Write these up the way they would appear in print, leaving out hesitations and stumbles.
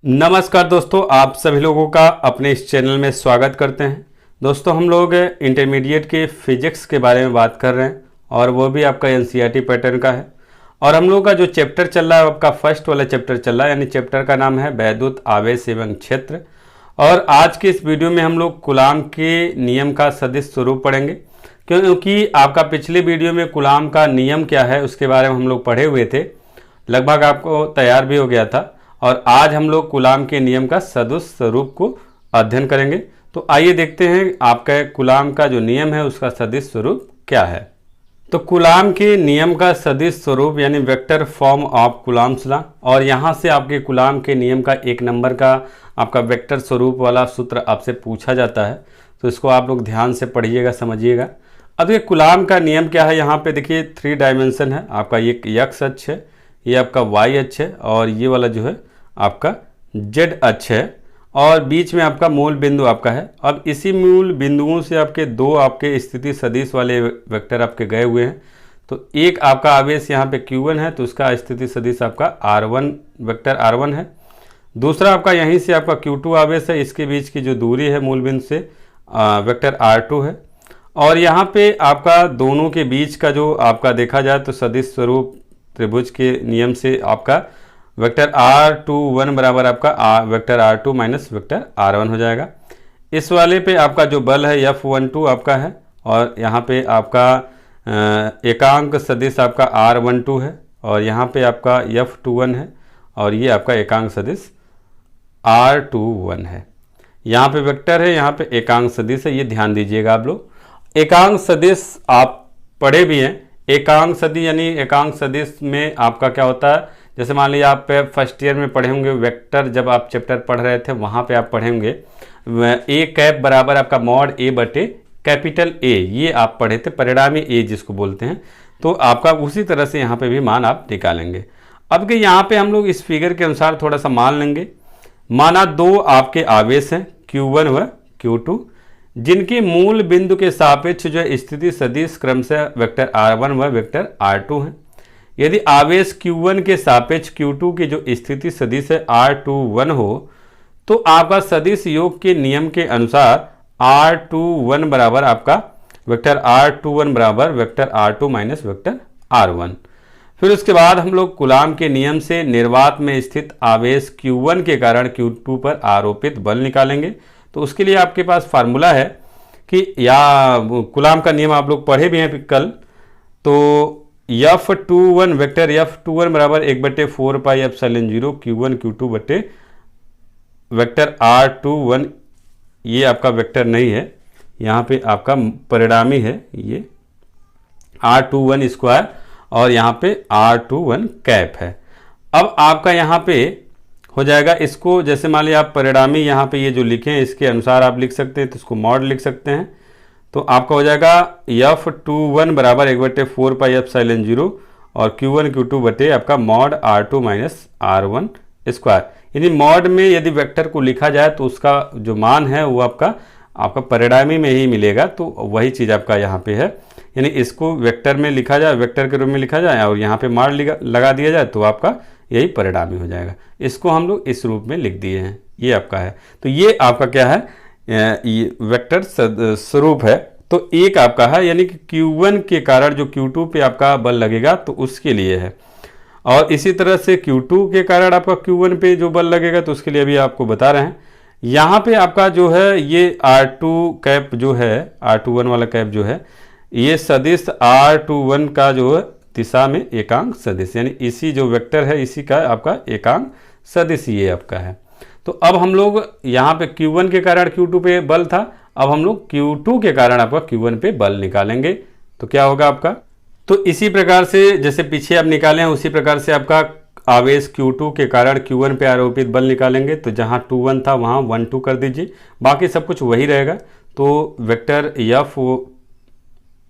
नमस्कार दोस्तों, आप सभी लोगों का अपने इस चैनल में स्वागत करते हैं। दोस्तों, हम लोग इंटरमीडिएट के फिजिक्स के बारे में बात कर रहे हैं और वो भी आपका एनसीईआरटी पैटर्न का है। और हम लोग का जो चैप्टर चल रहा है आपका फर्स्ट वाला चैप्टर चल रहा है, यानी चैप्टर का नाम है वैद्युत आवेश एवं क्षेत्र। और आज के इस वीडियो में हम लोग कूलाम के नियम का सदिश स्वरूप पढ़ेंगे, क्योंकि आपका पिछले वीडियो में कूलाम का नियम क्या है उसके बारे में हम लोग पढ़े हुए थे, लगभग आपको तैयार भी हो गया था। और आज हम लोग कूलाम के नियम का सदिश स्वरूप को अध्ययन करेंगे। तो आइए देखते हैं आपका कूलाम का जो नियम है उसका सदिश स्वरूप क्या है। तो कूलाम के नियम का सदिश स्वरूप यानी vector form of coulombs law, और यहाँ से आपके कूलाम के नियम का 1 नंबर का आपका वेक्टर स्वरूप वाला सूत्र आपसे पूछा जाता है। तो इसको आप लोग ध्यान से पढ़िएगा, समझिएगा। अब ये कूलाम का नियम क्या है, यहाँ पे देखिए 3 डायमेंशन है आपका। ये एक्स अक्ष है, ये आपका वाई अक्ष है, और ये वाला जो है आपका जेड अक्ष है, और बीच में आपका मूल बिंदु आपका है। अब इसी मूल बिंदुओं से आपके 2 आपके स्थिति सदिश वाले वेक्टर आपके गए हुए हैं। तो एक आपका आवेश यहाँ पे Q1 है, तो उसका स्थिति सदिश आपका R1 वेक्टर R1 है। दूसरा आपका यहीं से आपका Q2 आवेश है, इसके बीच की जो दूरी है मूल बिंदु से वेक्टर R2 है। और यहाँ पे आपका दोनों के बीच का जो आपका देखा जाए तो सदिश स्वरूप त्रिभुज के नियम से आपका वेक्टर R21 बराबर आपका vector R2 minus vector R1 हो जाएगा। इस वाले पे आपका जो बल है F12 आपका है, और यहाँ पे आपका एकांक सदिश आपका R12 है, और यहाँ पे आपका F21 है, और ये आपका एकांक सदिश R21 है। यहाँ पे वेक्टर है, यहाँ पे एकांक सदिश है, ये ध्यान दीजिएगा आप लोग। एकांक सदिश आप पढ़े भी हैं। एकांक सदिश यानी एकांक सदिश में आपका क्या होता है, जैसे मान लीजिए आप फर्स्ट ईयर में पढ़े होंगे वेक्टर, जब आप चैप्टर पढ़ रहे थे वहाँ पे आप पढ़े होंगे ए कैप बराबर आपका मॉड ए बटे कैपिटल ए, ये आप पढ़े थे, परिणामी ए जिसको बोलते हैं। तो आपका उसी तरह से यहाँ पे भी मान आप निकालेंगे। अब कि यहाँ पे हम लोग इस फिगर के अनुसार थोड़ा सा मान लेंगे। माना 2 आपके आवेश हैं Q1 व Q2, जिनके मूल बिंदु के सापेक्ष जो है स्थिति सदिश क्रमशः वेक्टर R1 व वेक्टर R2 हैं। यदि आवेश Q1 के सापेक्ष Q2 की जो स्थिति सदिश है R21 हो, तो आपका सदिश योग के नियम के अनुसार R21 बराबर आपका वेक्टर R21 बराबर vector R2 minus vector R1। फिर उसके बाद हम लोग कूलाम के नियम से निर्वात में स्थित आवेश Q1 के कारण Q2 पर आरोपित बल निकालेंगे। तो उसके लिए आपके पास फार्मूला है कि या कूलाम का नियम आप लोग पढ़े भी हैं कल। तो F21 वेक्टर F21 बराबर 1/4 पाई एप्सिलॉन 0 Q1 Q2 बटे वेक्टर R21, ये आपका वेक्टर नहीं है, यहाँ पे आपका परिणामी है, ये R21 स्क्वायर, और यहाँ पे R21 कैप है। अब आपका यहाँ पे हो जाएगा, इसको जैसे मान लिया आप परिणामी यहाँ पे ये जो लिखे हैं इसके अनुसार आप लिख सकते हैं, तो इसको मॉड लिख सकते हैं। तो आपका हो जाएगा F21 बराबर 1/4 पाई एप्सिलॉन 0 और Q1 Q2 बटे आपका mod R2 minus R1 square. यानी मॉड में यदि वेक्टर को लिखा जाए तो उसका जो मान है वो आपका परिणामी में ही मिलेगा। तो वही चीज़ आपका यहाँ पे है, यानी इसको वेक्टर में लिखा जाए, वेक्टर के रूप में लिखा जाए और यहाँ पे मॉड लगा दिया जाए तो आपका यही परिणामी हो जाएगा। इसको हम लोग इस रूप में लिख दिए हैं, ये आपका है। तो ये आपका क्या है, ये वेक्टर स्वरूप है। तो एक आपका है, यानी कि Q1 के कारण जो Q2 पे आपका बल लगेगा तो उसके लिए है, और इसी तरह से Q2 के कारण आपका Q1 पे जो बल लगेगा तो उसके लिए भी आपको बता रहे हैं। यहाँ पे आपका जो है ये R2 कैप जो है, R21 वाला कैप जो है, ये सदिश R21 का जो है दिशा में एकांक सदिश, यानी इसी जो वेक्टर है इसी का आपका एकांक सदिश ये आपका है। तो अब हम लोग यहाँ पे Q1 के कारण Q2 पे बल था, अब हम लोग Q2 के कारण आपका Q1 पे बल निकालेंगे। तो क्या होगा आपका, तो इसी प्रकार से जैसे पीछे आप निकाले हैं उसी प्रकार से आपका आवेश Q2 के कारण Q1 पे आरोपित बल निकालेंगे। तो जहाँ 2 1 था वहाँ 1 2 कर दीजिए, बाकी सब कुछ वही रहेगा। तो वेक्टर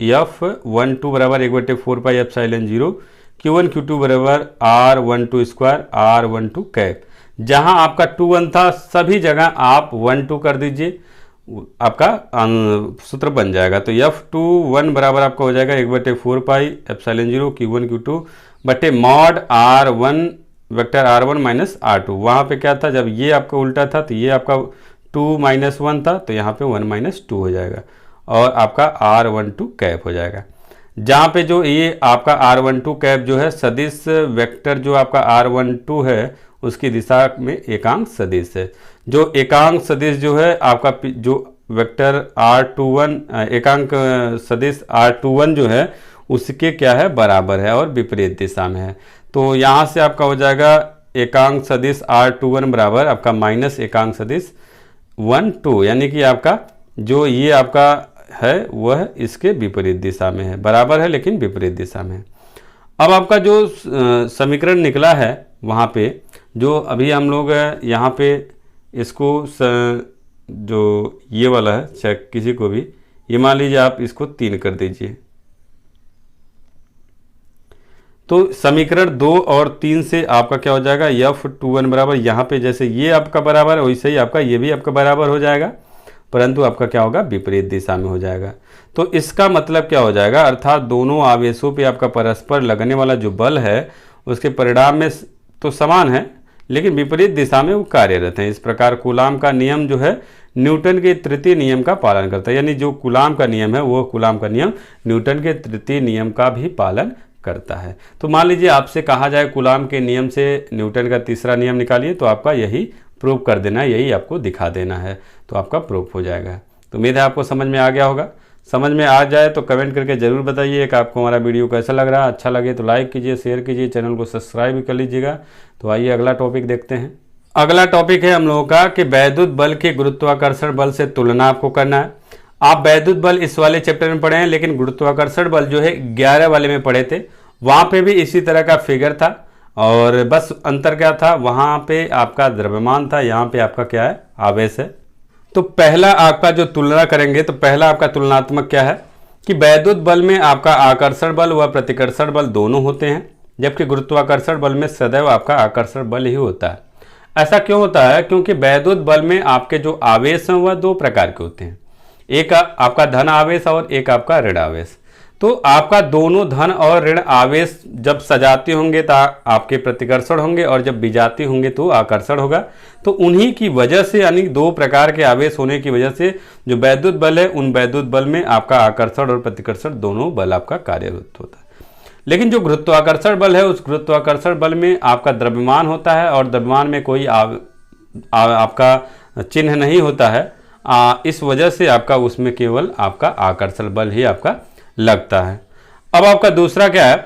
F12 बराबर 1/4 पाई एप्सिलॉन 0 Q1 Q2 बराबर R12 स्क्वायर R12 कैप। जहां आपका 2 1 था सभी जगह आप 1 2 कर दीजिए, आपका सूत्र बन जाएगा। तो F21 बराबर आपका हो जाएगा 1/4 पाई एप्सिलॉन 0 Q1 Q2 बटे mod R1 vector R1 minus R2, वहाँ पे क्या था, जब ये आपका उल्टा था तो ये आपका 2 माइनस 1 था, तो यहाँ पे 1 माइनस 2 हो जाएगा और आपका R12 कैप हो जाएगा। जहाँ पे जो ये आपका R12 कैप जो है सदिश वेक्टर जो आपका R12 है उसकी दिशा में एकांक सदिश है। जो एकांक सदिश जो है आपका जो वेक्टर R21 एकांक सदिश R21 जो है उसके क्या है, बराबर है और विपरीत दिशा में है। तो यहाँ से आपका हो जाएगा एकांक सदिश R21 बराबर आपका माइनस एकांक सदिश 1 2, यानी कि आपका जो ये आपका है वह इसके विपरीत दिशा में है, बराबर है लेकिन विपरीत दिशा में है। अब आपका जो समीकरण निकला है वहाँ पे जो अभी हम लोग यहाँ पे इसको जो ये वाला है, चाहे किसी को भी ये मान लीजिए आप इसको 3 कर दीजिए, तो समीकरण 2 और 3 से आपका क्या हो जाएगा, F21 बराबर यहाँ पे जैसे ये आपका बराबर है वैसे ही आपका ये भी आपका बराबर हो जाएगा, परंतु आपका क्या होगा, विपरीत दिशा में हो जाएगा। तो इसका मतलब क्या हो जाएगा, अर्थात दोनों आवेशों पे आपका परस्पर लगने वाला जो बल है उसके परिणाम में तो समान है लेकिन विपरीत दिशा में वो कार्यरत हैं। इस प्रकार कूलाम का नियम जो है न्यूटन के तृतीय नियम का पालन करता है, यानी जो कूलाम का नियम है वो कूलाम का नियम न्यूटन के तृतीय नियम का भी पालन करता है। तो मान लीजिए आपसे कहा जाए कूलाम के नियम से न्यूटन का तीसरा नियम निकालिए, तो आपका यही प्रूव कर देना है, यही आपको दिखा देना है, तो आपका प्रूफ हो जाएगा। तो उम्मीद है आपको समझ में आ गया होगा। समझ में आ जाए तो कमेंट करके ज़रूर बताइए कि आपको हमारा वीडियो कैसा लग रहा है। अच्छा लगे तो लाइक कीजिए, शेयर कीजिए, चैनल को सब्सक्राइब भी कर लीजिएगा। तो आइए अगला टॉपिक देखते हैं। अगला टॉपिक है हम लोगों का कि वैद्युत बल के गुरुत्वाकर्षण बल से तुलना आपको करना है। आप वैद्युत बल इस वाले चैप्टर में पढ़े हैं, लेकिन गुरुत्वाकर्षण बल जो है 11 वाले में पढ़े थे, वहाँ पे भी इसी तरह का फिगर था और बस अंतर क्या था, वहाँ पे आपका द्रव्यमान था, यहाँ पे आपका क्या है, आवेश है। तो पहला आपका जो तुलना करेंगे तो पहला आपका तुलनात्मक क्या है कि वैद्युत बल में आपका आकर्षण बल व प्रतिकर्षण बल दोनों होते हैं, जबकि गुरुत्वाकर्षण बल में सदैव आपका आकर्षण बल ही होता है। ऐसा क्यों होता है, क्योंकि वैद्युत बल में आपके जो आवेश हैं वह 2 प्रकार के होते हैं, एक आपका धन आवेश और एक आपका ऋण आवेश। तो आपका दोनों धन और ऋण आवेश जब सजाती होंगे तो आपके प्रतिकर्षण होंगे और जब विजाती होंगे तो आकर्षण होगा। तो उन्हीं की वजह से, यानी 2 प्रकार के आवेश होने की वजह से जो वैद्युत बल है उन वैद्युत बल में आपका आकर्षण और प्रतिकर्षण दोनों बल आपका कार्यरत होता है। लेकिन जो गुरुत्वाकर्षण बल है उस गुरुत्वाकर्षण बल में आपका द्रव्यमान होता है और द्रव्यमान में कोई आपका चिन्ह नहीं होता है, इस वजह से आपका उसमें केवल आपका आकर्षण बल ही आपका लगता है। अब आपका दूसरा क्या है,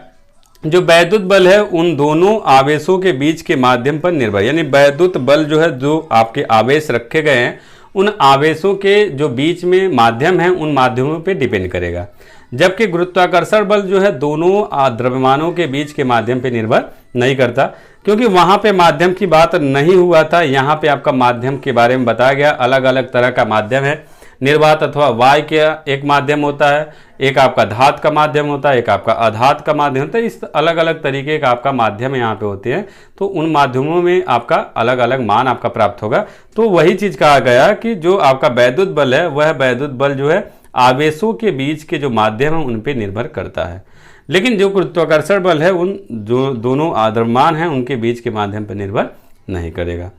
जो वैद्युत बल है उन दोनों आवेशों के बीच के माध्यम पर निर्भर, यानी वैद्युत बल जो है जो आपके आवेश रखे गए हैं उन आवेशों के जो बीच में माध्यम है उन माध्यमों पे डिपेंड करेगा, जबकि गुरुत्वाकर्षण बल जो है दोनों द्रव्यमानों के बीच के माध्यम पे निर्भर नहीं करता, क्योंकि वहां पे माध्यम की बात नहीं हुआ था। यहाँ पे आपका माध्यम के बारे में बताया गया, अलग अलग तरह का माध्यम है, निर्वात अथवा वायु का एक माध्यम होता है, एक आपका धात का माध्यम होता है, एक आपका अधात का माध्यम होता है। इस अलग अलग तरीके का आपका माध्यम यहाँ पे होते हैं, तो उन माध्यमों में आपका अलग अलग मान आपका प्राप्त होगा। तो वही चीज कहा गया कि जो आपका वैद्युत बल है वह वैद्युत बल जो है आवेशों के बीच के जो माध्यम है उन पे निर्भर करता है, लेकिन जो गुरुत्वाकर्षण बल है उन जो दोनों द्रव्यमान हैं उनके बीच के माध्यम पर निर्भर नहीं करेगा।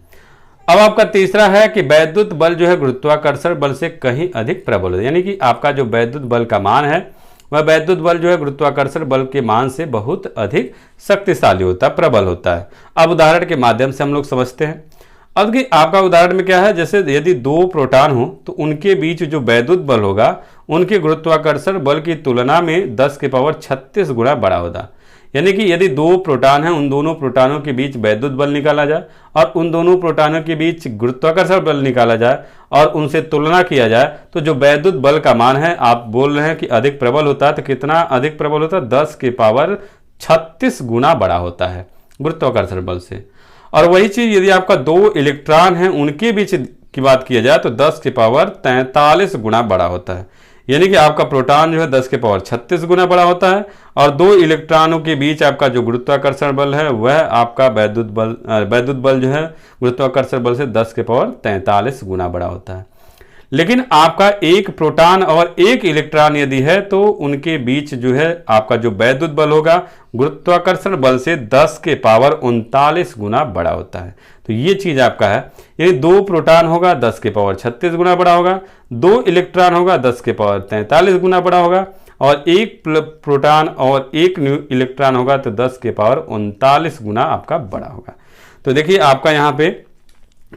अब आपका तीसरा है कि वैद्युत बल जो है गुरुत्वाकर्षण बल से कहीं अधिक प्रबल है, यानी कि आपका जो वैद्युत बल का मान है वह वैद्युत बल जो है गुरुत्वाकर्षण बल के मान से बहुत अधिक शक्तिशाली होता है, प्रबल होता है। अब उदाहरण के माध्यम से हम लोग समझते हैं। अब कि आपका उदाहरण में क्या है, जैसे यदि 2 प्रोटॉन हो तो उनके बीच जो वैद्युत बल होगा उनके गुरुत्वाकर्षण बल की तुलना में 10 की पावर 36 गुना बड़ा होगा। यानी कि यदि 2 प्रोटॉन हैं उन दोनों प्रोटॉनों के बीच वैद्युत बल निकाला जाए और उन दोनों प्रोटॉनों के बीच गुरुत्वाकर्षण बल निकाला जाए और उनसे तुलना किया जाए, तो जो वैद्युत बल का मान है आप बोल रहे हैं कि अधिक प्रबल होता है, तो कितना अधिक प्रबल होता है, 10 की पावर 36 गुना बड़ा होता है गुरुत्वाकर्षण बल से। और वही चीज यदि आपका 2 इलेक्ट्रॉन हैं उनके बीच की बात किया जाए तो 10 की पावर 43 गुना बड़ा होता है, यानी कि आपका प्रोटॉन जो है 10 के पावर 36 गुना बड़ा होता है और 2 इलेक्ट्रॉनों के बीच आपका जो गुरुत्वाकर्षण बल है वह आपका वैद्युत बल जो है गुरुत्वाकर्षण बल से 10 के पावर 43 गुना बड़ा होता है। लेकिन आपका एक प्रोटॉन और एक इलेक्ट्रॉन यदि है तो उनके बीच जो है आपका जो वैद्युत बल होगा गुरुत्वाकर्षण बल से 10 के पावर 39 गुना बड़ा होता है। तो ये चीज आपका है, यदि 2 प्रोटॉन होगा 10 के पावर 36 गुना बड़ा होगा, 2 इलेक्ट्रॉन होगा 10 के पावर 43 गुना बड़ा होगा, और 1 प्रोटॉन और 1 न्यू इलेक्ट्रॉन होगा तो 10 के पावर 39 गुना आपका बड़ा होगा। तो देखिए आपका यहाँ पे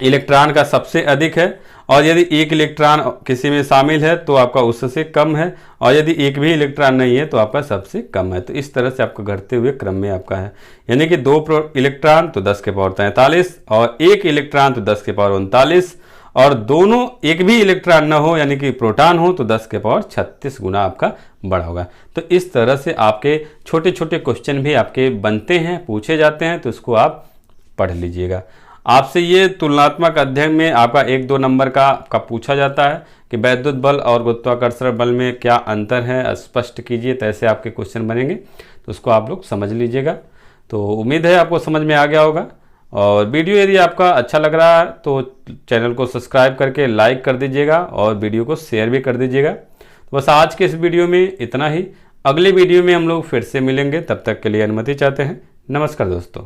इलेक्ट्रॉन का सबसे अधिक है, और यदि 1 इलेक्ट्रॉन किसी में शामिल है तो आपका उससे कम है, और यदि 1 भी इलेक्ट्रॉन नहीं है तो आपका सबसे कम है। तो इस तरह से आपका घटते हुए क्रम में आपका है, यानी कि 2 इलेक्ट्रॉन तो 10 के पावर 43 और 1 इलेक्ट्रॉन तो 10 के पावर 39, और दोनों एक भी इलेक्ट्रॉन न हो यानी कि प्रोटॉन हो तो 10 के पावर 36 गुना आपका बड़ा होगा। तो इस तरह से आपके छोटे छोटे क्वेश्चन भी आपके बनते हैं, पूछे जाते हैं, तो इसको आप पढ़ लीजिएगा। आपसे ये तुलनात्मक अध्ययन में आपका 1-2 नंबर का पूछा जाता है कि वैद्युत बल और गुरुत्वाकर्षण बल में क्या अंतर है, स्पष्ट कीजिए, तो ऐसे आपके क्वेश्चन बनेंगे, तो उसको आप लोग समझ लीजिएगा। तो उम्मीद है आपको समझ में आ गया होगा, और वीडियो यदि आपका अच्छा लग रहा है तो चैनल को सब्सक्राइब करके लाइक कर दीजिएगा और वीडियो को शेयर भी कर दीजिएगा। तो बस आज के इस वीडियो में इतना ही, अगले वीडियो में हम लोग फिर से मिलेंगे, तब तक के लिए अनुमति चाहते हैं। नमस्कार दोस्तों।